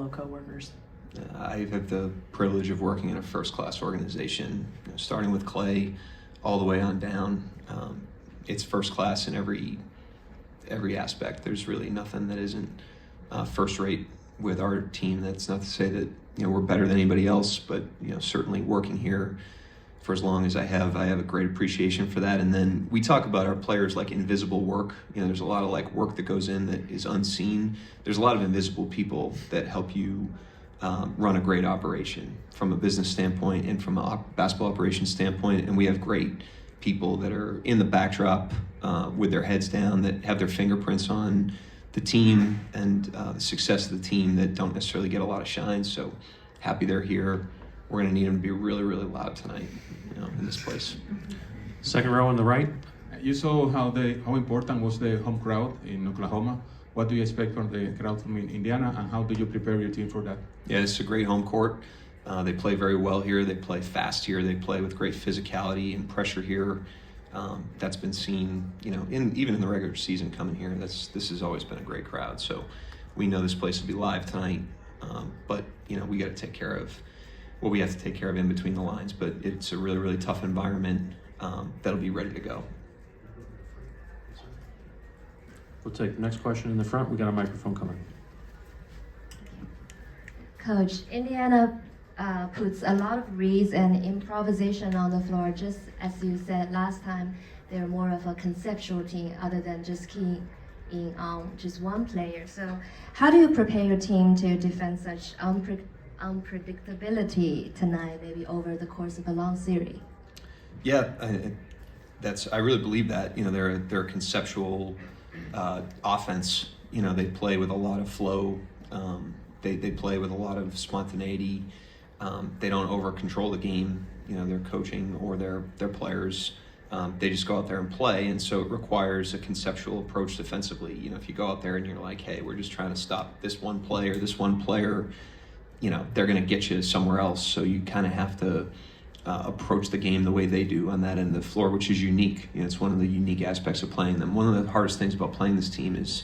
fellow coworkers? I have the privilege of working in a first-class organization, starting with Clay all the way on down. It's first class in every aspect. There's really nothing that isn't first rate with our team. That's not to say that we're better than anybody else, but certainly working here for as long as I have a great appreciation for that. And then we talk about our players like invisible work. There's a lot of like work that goes in that is unseen. There's a lot of invisible people that help you run a great operation from a business standpoint and from a basketball operations standpoint. And we have great people that are in the backdrop with their heads down, that have their fingerprints on the team and the success of the team, that don't necessarily get a lot of shine. So happy they're here. We're going to need them to be really, really loud tonight, in this place. Second row on the right. You saw how important was the home crowd in Oklahoma. What do you expect from the crowd from Indiana, and how do you prepare your team for that? Yeah, it's a great home court. They play very well here. They play fast here. They play with great physicality and pressure here. That's been seen, even in the regular season coming here. This has always been a great crowd. So we know this place will be live tonight. But we got to take care of what we have to take care of in between the lines. But it's a really, really tough environment that'll be ready to go. We'll take the next question in the front. We got a microphone coming. Coach, Indiana puts a lot of reads and improvisation on the floor. Just as you said last time, they're more of a conceptual team other than just keying in on just one player. So how do you prepare your team to defend such unpredictability tonight, maybe over the course of a long series? Yeah, I really believe that. They're a conceptual offense. They play with a lot of flow. They play with a lot of spontaneity. They don't over control the game. Their coaching or their players. They just go out there and play, and so it requires a conceptual approach defensively. If you go out there and you're like, hey, we're just trying to stop this one player, they're going to get you somewhere else. So you kind of have to approach the game the way they do on that end of the floor, which is unique. It's one of the unique aspects of playing them. One of the hardest things about playing this team is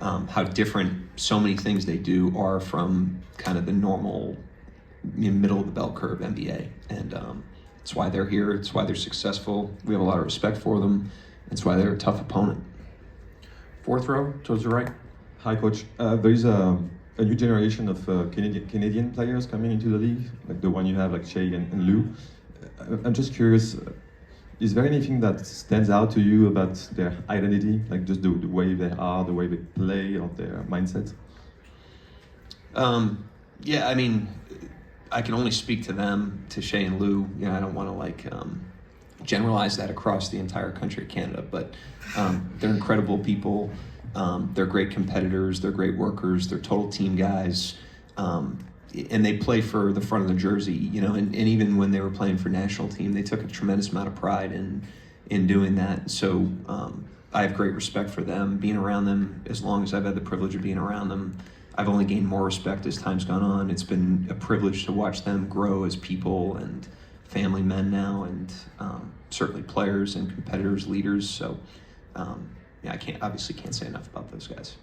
how different so many things they do are from kind of the normal middle of the bell curve NBA. And it's why they're here. It's why they're successful. We have a lot of respect for them. It's why they're a tough opponent. Fourth row towards the right. Hi, Coach. There is a new generation of Canadian players coming into the league, like the one you have, like Shea and Lou. I'm just curious, is there anything that stands out to you about their identity, like just the way they are, the way they play, or their mindset? Yeah, I mean, I can only speak to them, to Shea and Lou. I don't want to generalize that across the entire country of Canada, but they're incredible people. They're great competitors. They're great workers. They're total team guys. And they play for the front of the jersey, and even when they were playing for national team, they took a tremendous amount of pride in doing that. So I have great respect for them. Being around them, as long as I've had the privilege of being around them, I've only gained more respect as time's gone on. It's been a privilege to watch them grow as people and family men now, and certainly players and competitors, leaders. So I obviously can't say enough about those guys.